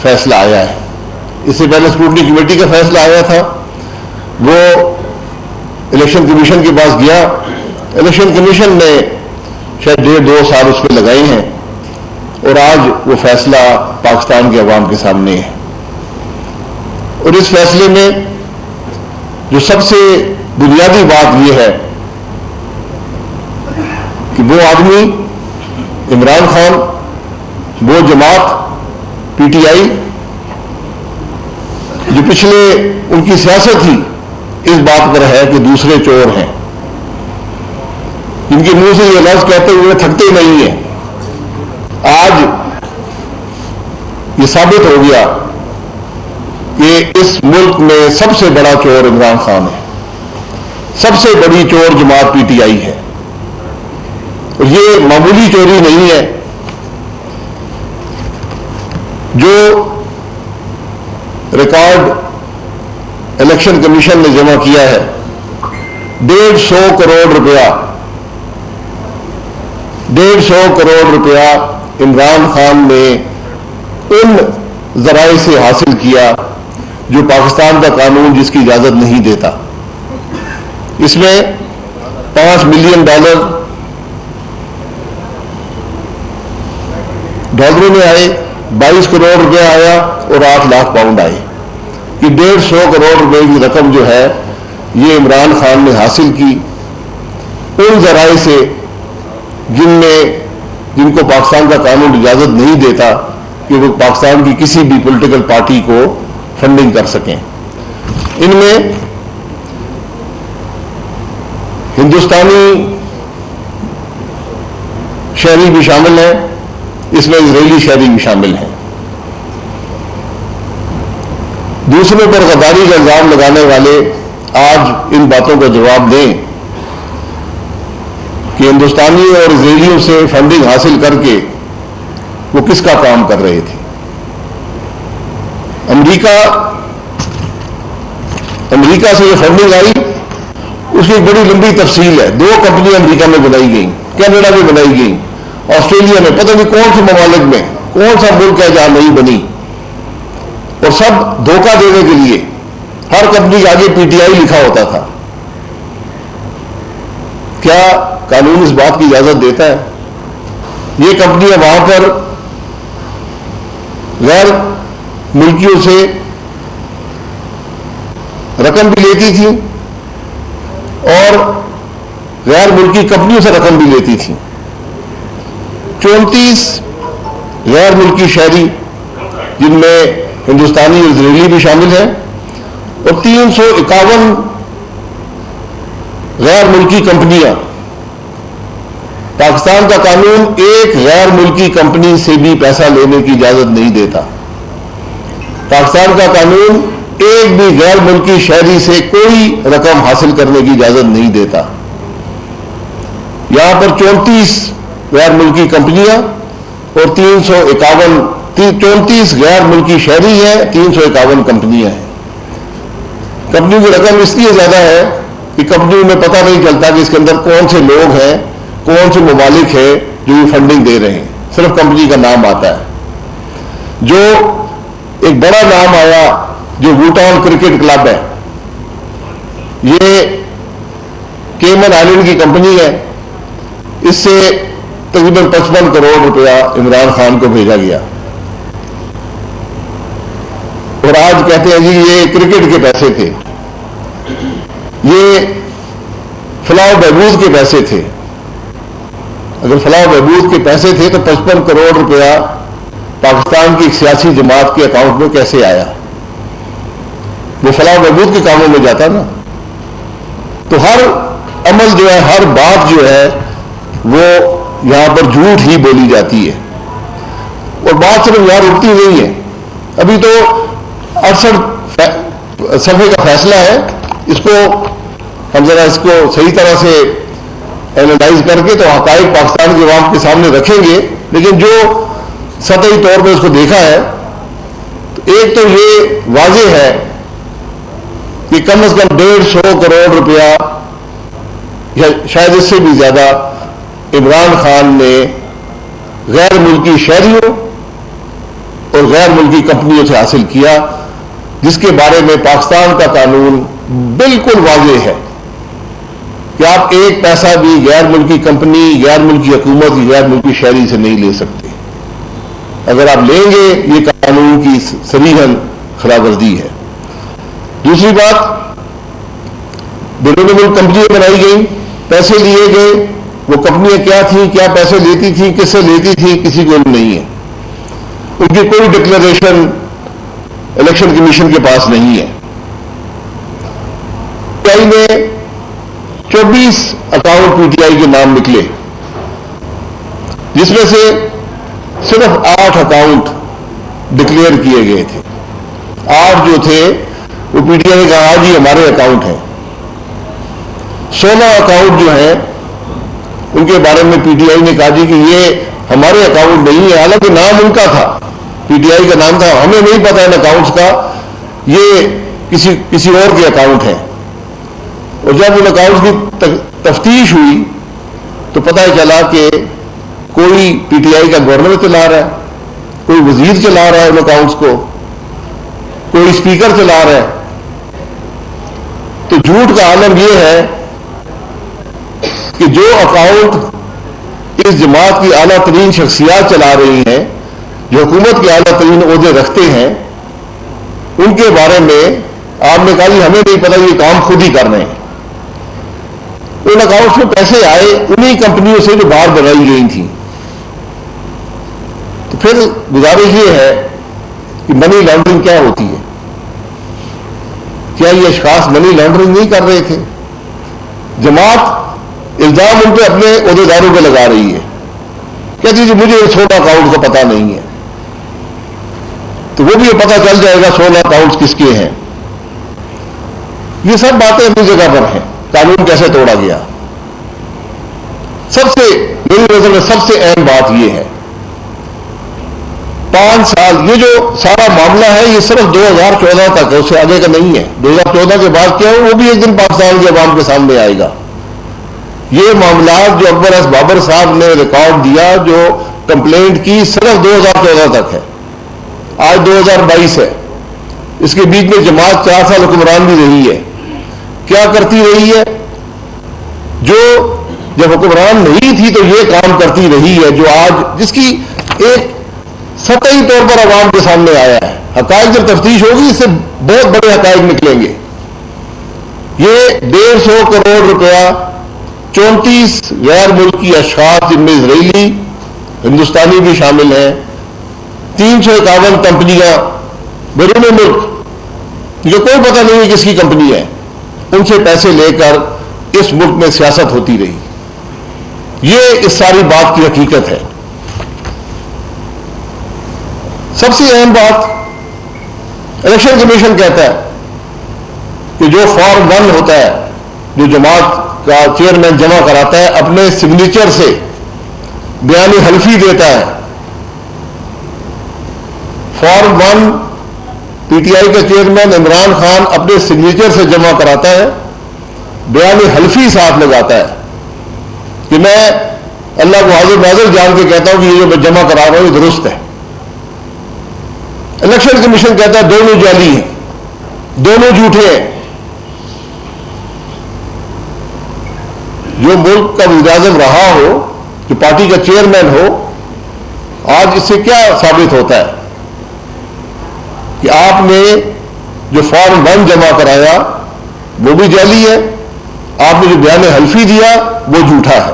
फैसला आया है। इससे पहले स्क्रूटनी कमेटी का फैसला आया था, वो इलेक्शन कमीशन के पास गया। इलेक्शन कमीशन ने शायद 1.5-2 साल उस पर लगाए हैं और आज वो फैसला पाकिस्तान के अवाम के सामने है। और इस फैसले में जो सबसे बुनियादी बात यह है कि वो आदमी इमरान खान, वो जमात पीटीआई जो पिछले उनकी सियासत ही इस बात पर है कि दूसरे चोर हैं, इनके मुंह से ये लफ्ज कहते हुए थकते नहीं है। आज ये साबित हो गया कि इस मुल्क में सबसे बड़ा चोर इमरान खान है, सबसे बड़ी चोर जमात पीटीआई है। और ये मामूली चोरी नहीं है। जो रिकॉर्ड इलेक्शन कमीशन ने जमा किया है 150 करोड़ रुपया, 150 करोड़ रुपया इमरान खान ने उन जराए से हासिल किया जो पाकिस्तान का कानून जिसकी इजाजत नहीं देता। इसमें $5 मिलियन डॉलरों में आए, 22 करोड़ रुपया आया और 8 लाख पाउंड आए। कि 150 करोड़ रुपए की रकम जो है ये इमरान खान ने हासिल की उन जराए से जिनको पाकिस्तान का कानून इजाजत नहीं देता कि वो पाकिस्तान की किसी भी पॉलिटिकल पार्टी को फंडिंग कर सकें। इनमें हिंदुस्तानी शहरी भी शामिल हैं, इसमें इजरायली शहरी भी शामिल हैं। दूसरों पर गद्दारी का इल्जाम लगाने वाले आज इन बातों का जवाब दें कि हिंदुस्तानी और इजरायलियों से फंडिंग हासिल करके वो किसका काम कर रहे थे। अमेरिका से जो फंडिंग आई उसकी एक बड़ी लंबी तफसील है। 2 कंपनी अमेरिका में बनाई गई, कनाडा में बनाई गई, ऑस्ट्रेलिया में, पता नहीं कौन से ममालिक में, कौन सा मुल्क है जहां नहीं बनी। और सब धोखा देने के लिए हर कंपनी के आगे पीटीआई लिखा होता था। क्या कानून इस बात की इजाजत देता है? ये कंपनियां वहां पर गैर मुल्कियों से रकम भी लेती थी और गैर मुल्की कंपनियों से रकम भी लेती थी। 34 गैर मुल्की शहरी जिनमें हिंदुस्तानी और इजरायली भी शामिल हैं और 351 गैर मुल्की कंपनियां। पाकिस्तान का कानून एक गैर मुल्की कंपनी से भी पैसा लेने की इजाजत नहीं देता। पाकिस्तान का कानून एक भी गैर मुल्की शहरी से कोई रकम हासिल करने की इजाजत नहीं देता। यहां पर 34 गैर मुल्की कंपनियां और 34 गैर मुल्की शहरी हैं, 351 कंपनियां हैं। कंपनी की रकम इसलिए ज्यादा है कि कंपनी में पता नहीं चलता कि इसके अंदर कौन से लोग हैं, कौन से ममालिक है जो ये फंडिंग दे रहे हैं, सिर्फ कंपनी का नाम आता है। जो एक बड़ा नाम आया जो वुटान क्रिकेट क्लब है, ये केमन आइलैंड की कंपनी है, इससे तकरीबन 55 करोड़ रुपया इमरान खान को भेजा गया और आज कहते हैं जी ये क्रिकेट के पैसे थे, ये फलाह बहबूद के पैसे थे। अगर फलाह बहबूद के पैसे थे तो 55 करोड़ रुपया पाकिस्तान की एक सियासी जमात के अकाउंट में कैसे आया? वो फलाह बहबूद के कामों में जाता ना। तो हर अमल जो है, हर बात जो है वो यहां पर झूठ ही बोली जाती है और बात सिर्फ यहां रुकती नहीं है। अभी तो 68 सफे का फैसला है, इसको हम जरा इसको सही तरह से एनालाइज करके तो हकायक पाकिस्तान के अवाम के सामने रखेंगे। लेकिन जो सतही तौर पर इसको देखा है तो एक तो ये वाज़ेह है कि कम से कम 150 करोड़ रुपया या शायद इससे भी ज्यादा इमरान खान ने गैर मुल्की शहरियों और गैर मुल्की कंपनियों से हासिल किया, जिसके बारे में पाकिस्तान का कानून बिल्कुल वाज़ेह है कि आप एक पैसा भी गैर मुल्की कंपनी, गैर मुल्की हुकूमत, गैर मुल्की शहरी से नहीं ले सकते। अगर आप लेंगे, ये कानून की सरीहन खिलाफवर्जी है। दूसरी बात, बैरून मुल्क कंपनियां बनाई गई, पैसे लिए गए, वो कंपनियां क्या थी, क्या पैसे लेती थी, किससे लेती थी, किसी को नहीं है। उनकी कोई डिक्लेरेशन इलेक्शन कमीशन के पास नहीं है। पीटीआई में 24 अकाउंट पीटीआई के नाम निकले, जिसमें से सिर्फ 8 अकाउंट डिक्लेयर किए गए थे। 8 जो थे वो पीटीआई ने कहा जी हमारे अकाउंट हैं। 16 अकाउंट जो है उनके बारे में पीटीआई ने कहा जी कि ये हमारे अकाउंट नहीं है, हालांकि नाम उनका था, पीटीआई का नाम था, हमें नहीं पता इन अकाउंट्स का, ये किसी और के अकाउंट हैं। और जब उन अकाउंट्स की तफ्तीश हुई तो पता चला कि कोई पीटीआई का गवर्नर चला रहा है, कोई वजीर चला रहा है उन अकाउंट्स को, कोई स्पीकर चला रहा है। तो झूठ का आलम यह है कि जो अकाउंट इस जमात की आला तरीन शख्सियात चला रही हैं, जो हुकूमत के आला तरीन ओहदे रखते हैं, उनके बारे में आपने कहा कि हमें नहीं पता, ये काम खुद ही कर रहे हैं। उन अकाउंट्स में पैसे आए उन्हीं कंपनियों से जो बाहर बनाई गई थी। तो फिर गुजारिश ये है कि मनी लॉन्ड्रिंग क्या होती है? क्या ये अशखास मनी लॉन्ड्रिंग नहीं कर रहे थे? जमात इल्जाम उन पे अपने ओहदेदारों पे लगा रही है, कहती जी मुझे 16 अकाउंट का पता नहीं है। तो वो भी पता चल जाएगा 16 अकाउंट किसके हैं। ये सब बातें अपनी जगह पर हैं। कानून कैसे तोड़ा गया, सबसे मेरी नजर में सबसे अहम बात यह है, 5 साल ये जो सारा मामला है ये सिर्फ 2014 तक है, उससे आगे का नहीं है। 2014 के बाद क्या हो वो भी एक दिन पाकिस्तान के अवाम के सामने आएगा। ये मामला जो अकबर एस बाबर साहब ने रिकॉर्ड दिया, जो कंप्लेंट की, सिर्फ 2014 तक है। आज 2022 है, इसके बीच में जमात 4 साल हुक्मरान भी रही है। क्या करती रही है? जो जब हुक्मरान नहीं थी तो ये काम करती रही है, जो आज जिसकी एक सतही तौर पर अवाम के सामने आया है। हकायक जब तफ्तीश होगी इससे बहुत बड़े हकायक निकलेंगे। ये 150 करोड़ रुपया 34 गैर मुल्की अशखास, जिनमें इजरायली हिंदुस्तानी भी शामिल हैं, 351 कंपनियां बैरून मुल्क, जो कोई पता नहीं है किसकी कंपनी है, उनसे पैसे लेकर इस मुल्क में सियासत होती रही। ये इस सारी बात की हकीकत है। सबसे अहम बात, इलेक्शन कमीशन कहता है कि जो फॉर्म 1 होता है, जो जमात का चेयरमैन जमा कराता है, अपने सिग्नेचर से बयानी हल्फी देता है। फॉर्म 1 पीटीआई का चेयरमैन इमरान खान अपने सिग्नेचर से जमा कराता है, बयानी हल्फी साथ लगाता है कि मैं अल्लाह को हाजिर नाज़िर जान के कहता हूं कि ये जो मैं जमा करा रहा हूं ये दुरुस्त है। इलेक्शन कमीशन कहता है दोनों जाली हैं, दोनों झूठे हैं। जो मुल्क का वज़ीर-ए-आज़म रहा हो, जो पार्टी का चेयरमैन हो, आज इससे क्या साबित होता है कि आपने जो फॉर्म 1 जमा कराया वो भी जाली है, आपने जो बयान हल्फी दिया वो झूठा है।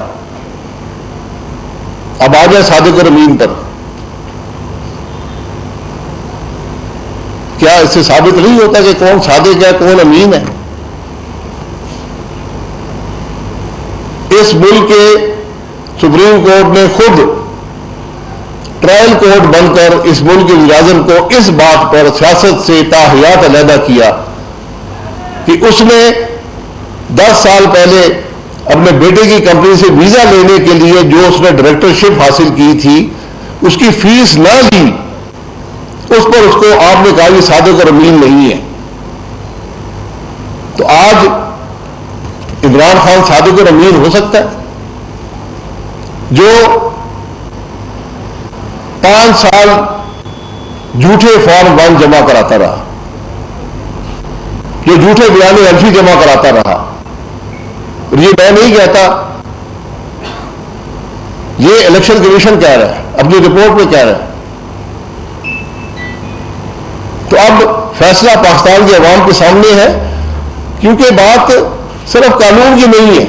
अब आ जाए सादिक और अमीन पर। क्या इससे साबित नहीं होता कि कौन सादिक है, कौन अमीन है? इस मुल्क के सुप्रीम कोर्ट ने खुद ट्रायल कोर्ट बनकर इस मुल्क के वज़ीर-ए-आज़म को इस बात पर सियासत से ताहियात अलहदा किया कि उसने 10 साल पहले अपने बेटे की कंपनी से वीजा लेने के लिए जो उसने डायरेक्टरशिप हासिल की थी, उसकी फीस ना ली, उस पर उसको आपने कहा कि सादिक और अमीन नहीं है। तो आज इमरान खान सादिक और अमीन हो सकता है? जो 5 साल झूठे फॉर्म 1 जमा कराता रहा, जो झूठे बयान हल्फी जमा कराता रहा। और ये मैं नहीं कहता, ये इलेक्शन कमीशन कह रहा है, अपनी रिपोर्ट में कह रहा है। तो अब फैसला पाकिस्तान की अवाम के सामने है, क्योंकि बात सिर्फ कानून की नहीं है,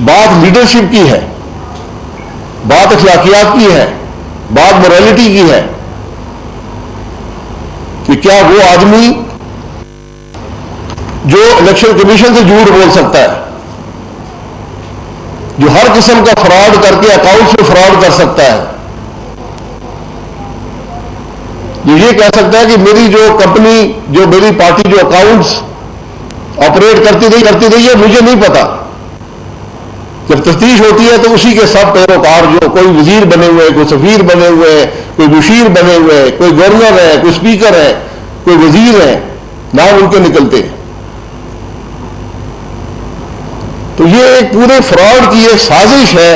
बात लीडरशिप की है, बात अखलाकियात की है, बात मोरालिटी की है कि क्या वो आदमी जो इलेक्शन कमीशन से झूठ बोल सकता है, जो हर किस्म का फ्रॉड करके अकाउंट में फ्रॉड कर सकता है, जो ये कह सकता है कि मेरी जो कंपनी, जो मेरी पार्टी जो अकाउंट्स ऑपरेट करती रही है, मुझे नहीं पता। जब तफ्तीश होती है तो उसी के सब पैरोकार, जो कोई वजीर बने हुए हैं, कोई सफीर बने हुए हैं, कोई मुशीर बने हुए हैं, कोई गवर्नर है, कोई स्पीकर है, कोई वजीर है, नाम उनके निकलते हैं। तो ये एक पूरे फ्रॉड की एक साजिश है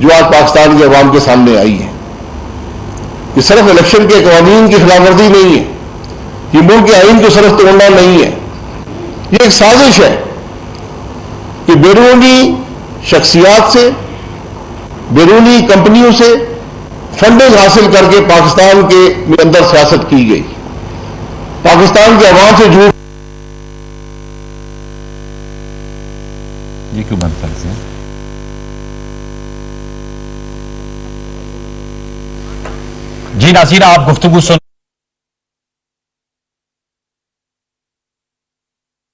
जो आज पाकिस्तान के अवाम के सामने आई है। ये सिर्फ इलेक्शन के कानून की खिलाफवर्जी नहीं है, ये मुल्क के आईन को सिर्फ तोड़ना नहीं है, ये एक साजिश है कि बैरूनी शख्सियात से, बैरूनी कंपनियों से फंडिंग हासिल करके पाकिस्तान के अंदर सियासत की गई, पाकिस्तान के अवाम से झूठ। ये क्यों बंद करते हैं? जी नाज़रीन, आप गुफ्तगू सुन।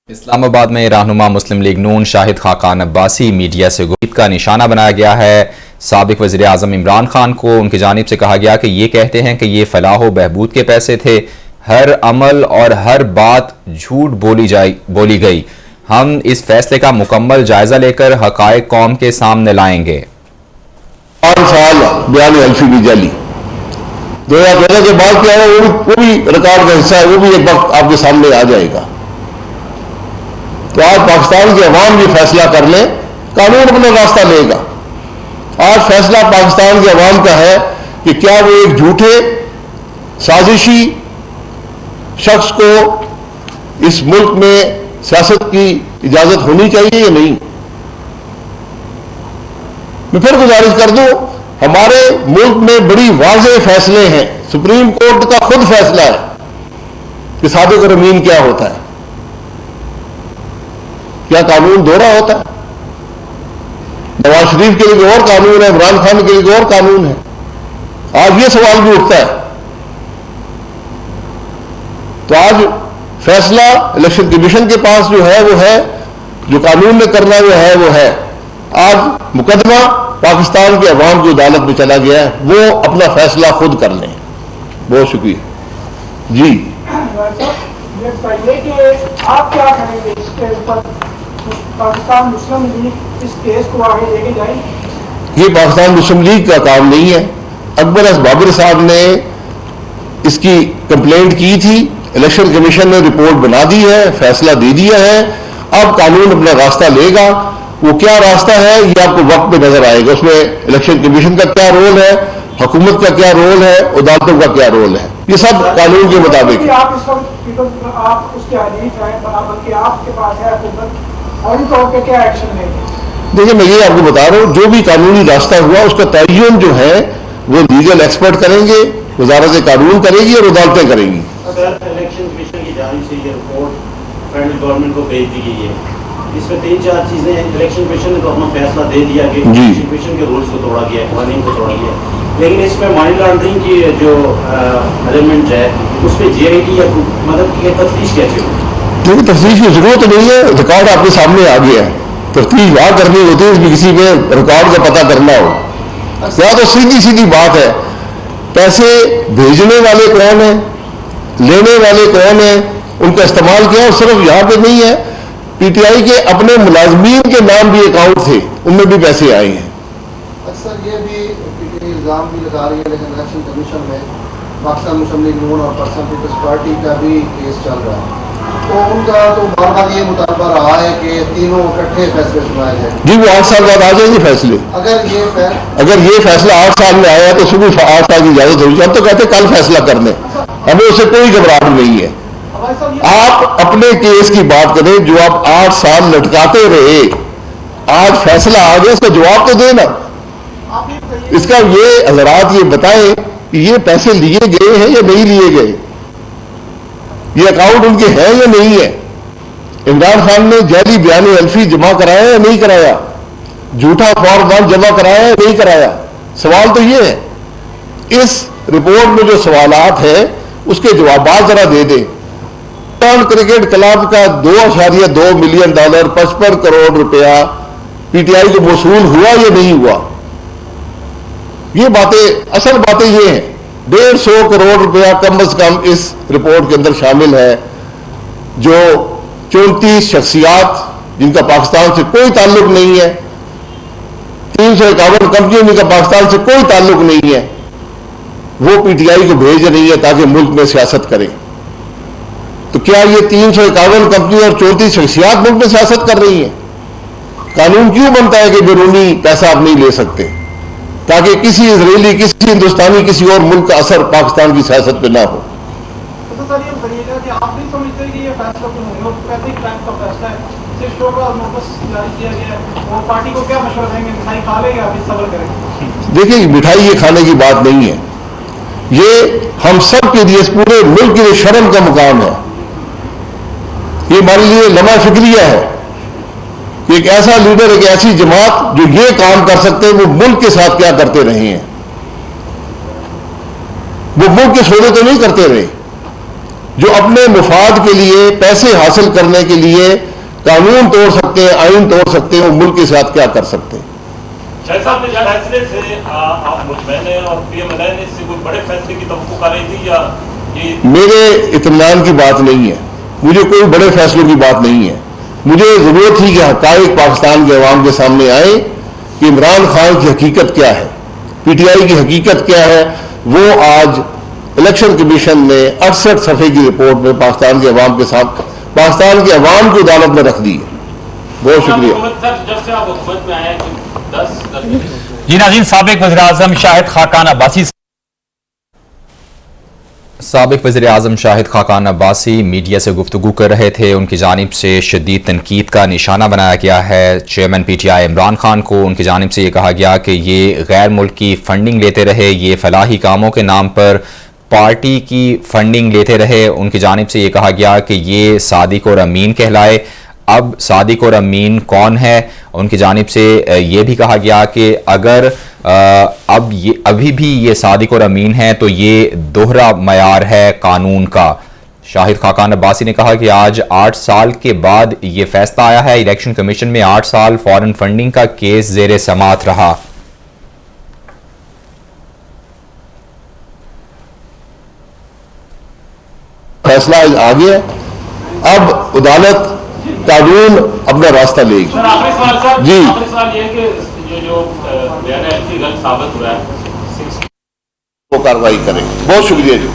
इस्लामाबाद में रहनुमा मुस्लिम लीग नून शाहिद खाकान अब्बासी मीडिया से गुफ्तगू का निशाना बनाया गया है। साबिक वज़ीर आज़म इमरान खान को उनकी जानिब से कहा गया कि ये कहते हैं कि ये फलाह व बहबूद के पैसे थे, हर अमल और हर बात झूठ बोली गई। हम इस फैसले का मुकम्मल जायजा लेकर हकायक कौम के सामने लाएंगे। 5 साल बयान हल्फी भी जाली 2014 के बाद क्या है, वो भी रिकॉर्ड का हिस्सा है, वो भी एक वक्त आपके सामने आ जाएगा। तो आज पाकिस्तान की अवाम ये फैसला कर ले, कानून अपना रास्ता लेगा। आज फैसला पाकिस्तान की अवाम का है कि क्या वो एक झूठे साजिशी शख्स को इस मुल्क में सियासत की इजाजत होनी चाहिए या नहीं। मैं फिर गुजारिश कर दूं, हमारे मुल्क में बड़ी वाज़ेह फैसले हैं, सुप्रीम कोर्ट का खुद फैसला है कि सादिक और अमीन क्या होता है। क्या कानून दोहरा होता है? नवाज शरीफ के लिए और कानून है, इमरान खान के लिए और कानून है। आज ये सवाल भी उठता है। तो आज फैसला इलेक्शन कमीशन के पास जो है वो है, जो कानून में करना वो है। आज मुकदमा पाकिस्तान के अवाम की अदालत में चला गया है, वो अपना फैसला खुद कर लें। बहुत शुक्रिया जी। आप क्या करेंगे इस केस पर? पाकिस्तान मुस्लिम लीग इस केस को आगे लेके जाएगी? ये पाकिस्तान मुस्लिम लीग का काम नहीं है। अकबर असबाबिर साहब ने इसकी कंप्लेंट की थी, इलेक्शन कमीशन ने रिपोर्ट बना दी है, फैसला दे दिया है। अब कानून अपना रास्ता लेगा। वो क्या रास्ता है ये आपको वक्त पे नजर आएगा। उसमें इलेक्शन कमीशन का क्या रोल है, हुकूमत का क्या रोल है, अदालतों का क्या रोल है, ये सब कानून के मुताबिक। आप इस वक्त आप उसके अधीन हैं, बल्कि आपके पास है हुकूमत, और तौर पे क्या एक्शन लेंगे? देखिए, मैं ये आपको बता रहा हूँ, जो भी कानूनी रास्ता हुआ उसका तयन जो है वो लीगल एक्सपर्ट करेंगे, वजारत कानून करेगी और अदालतें करेंगी। इलेक्शन कमीशन की जानिब से ये रिपोर्ट फेडरल गवर्नमेंट को भेज दी गई है। इसमें 3-4 चीजें हैं। इलेक्शन कमीशन ने तो अपना फैसला दे दिया कि इलेक्शन कमीशन के रूल्स को तोड़ा गया, कानून को तोड़ा गया, लेकिन इसमें मनी लॉन्ड्रिंग की जो एलिमेंट है उस पर JIT या मतलब तफ्तीश कैसे हो? देखिए, तफ्तीश की जरूरत नहीं है, रिकॉर्ड आपके सामने आ गया है। तफ्तीश वहां करनी होती है इसमें किसी पे रिकॉर्ड का पता करना हो। या तो सीधी सीधी बात है, पैसे भेजने वाले कौन है, लेने वाले कौन है, उनका इस्तेमाल किया। और सिर्फ यहाँ पे नहीं है, PTI के अपने मुलाजमीन के नाम भी अकाउंट थे, उनमें भी पैसे आए हैं। अक्सर ये भी PTI इल्ज़ाम भी लगा रही है, लेकिन इलेक्शन कमीशन में पाकिस्तान मुस्लिम लीग नून और पर्सन पीपल्स पार्टी का भी केस चल रहा है। तो उनका तो बार बार ये मुतालबा रहा है कि तीनों इकट्ठे फैसले सुनाए जाए। जी, वो 8 साल बाद आ जाएंगे फैसले। अगर ये फैसला 8 साल में आया तो सुबह 8 साल की इजाजत होगी। हम तो कहते कल फैसला कर लें, हमें उससे कोई घबराहट नहीं है। आप अपने केस की बात करें जो आप 8 साल लटकाते रहे, आज फैसला आ गया, इसका जवाब तो देना। इसका ये हजरात ये बताएं कि ये पैसे लिए गए हैं या नहीं लिए गए, ये अकाउंट उनके हैं या नहीं है। इमरान खान ने जाली बयान अल्फी जमा कराया या नहीं कराया, झूठा फॉर्म 1 जमा कराया या नहीं कराया, सवाल तो ये है। इस रिपोर्ट में जो सवालात है उसके जवाब जरा दे दें। क्रिकेट क्लब का $2.2 मिलियन 55 करोड़ रुपया पीटीआई को वसूल हुआ या नहीं हुआ, ये बातें, असल बातें ये हैं। 150 करोड़ रुपया कम से कम इस रिपोर्ट के अंदर शामिल है, जो 34 शख्सियात जिनका पाकिस्तान से कोई ताल्लुक नहीं है, 351 कंपनियों जिनका पाकिस्तान से कोई ताल्लुक नहीं है, वो पीटीआई को भेज रही है ताकि मुल्क में सियासत करें। तो क्या ये 351 कंपनी और 34 शख्सियात मुल्क में सियासत कर रही हैं? कानून क्यों बनता है कि बैरूनी पैसा आप नहीं ले सकते, ताकि किसी इजरायली, किसी हिंदुस्तानी, किसी और मुल्क का असर पाकिस्तान की सियासत पे ना हो। तो सर ये बताइएगा कि आप नहीं समझते कि ये फैसला तो होम्योपैथिक टाइप का फैसला है, सिर्फ शो का नोटिस जारी किया गया है, और पार्टी को क्या मशवरा देंगे, मिठाई खा लेंगे, अभी सब्र करेंगे? देखिए, मिठाई ये खाने की बात नहीं है, ये हम सब के लिए, पूरे मुल्क के लिए शर्म का मुकाम है। ये हमारे लिए लम्हा फिक्रिया है कि एक ऐसा लीडर, एक ऐसी जमात जो ये काम कर सकते हैं, वो मुल्क के साथ क्या करते रहे हैं। वो मुल्क के सौदे तो नहीं करते रहे, जो अपने मुफाद के लिए, पैसे हासिल करने के लिए कानून तोड़ सकते हैं, आइन तोड़ सकते हैं, वो मुल्क के साथ क्या कर सकते हैं। साहब ने फैसले से आप मैंने और पीएमएलए ने इससे कोई बड़े फैसले की तवक्को कर रही थी, या ये मेरे इत्मीनान की बात नहीं है, मुझे कोई बड़े फैसलों की बात नहीं है। मुझे जरूरत थी कि हकायक पाकिस्तान के अवाम के सामने आए कि इमरान खान की हकीकत क्या है, पीटीआई की हकीकत क्या है। वो आज इलेक्शन कमीशन ने 68 सफ़े की रिपोर्ट में पाकिस्तान के अवाम के साथ, पाकिस्तान के अवाम की अदालत में रख दी है। बहुत शुक्रिया। जब से आप हुकूमत में आए 10 जी नाज़रीन, साबिक वज़ीर-ए-आज़म शाहिद खाकान अब्बासी साबिक वज़ीर-ए-आज़म शाहिद खाकान अब्बासी मीडिया से गुफ्तगू कर रहे थे। उनकी जानिब से शदीद तनकीद का निशाना बनाया गया है। चेयरमैन पीटीआई इमरान खान को उनकी जानिब से ये कहा गया कि ये गैर मुल्की फंडिंग लेते रहे, ये फलाही कामों के नाम पर पार्टी की फंडिंग लेते रहे। उनकी जानिब से ये कहा गया कि ये सादिक और अमीन कहलाए। अब सादिक और अमीन कौन है? उनकी जानिब से ये भी कहा गया कि अगर अब ये अभी भी ये सादिक और अमीन है तो ये दोहरा मयार है कानून का। शाहिद खाकान अब्बासी ने कहा कि आज 8 साल के बाद ये फैसला आया है। इलेक्शन कमीशन में 8 साल फॉरेन फंडिंग का केस जेर समात रहा। फैसला आ गया, अब अदालत कानून अपना रास्ता लेगी। आखिरी सवाल सर, जी, आखिरी सवाल ये है कि जो बयान गलत साबित हुआ है वो कार्रवाई करें। बहुत शुक्रिया जी।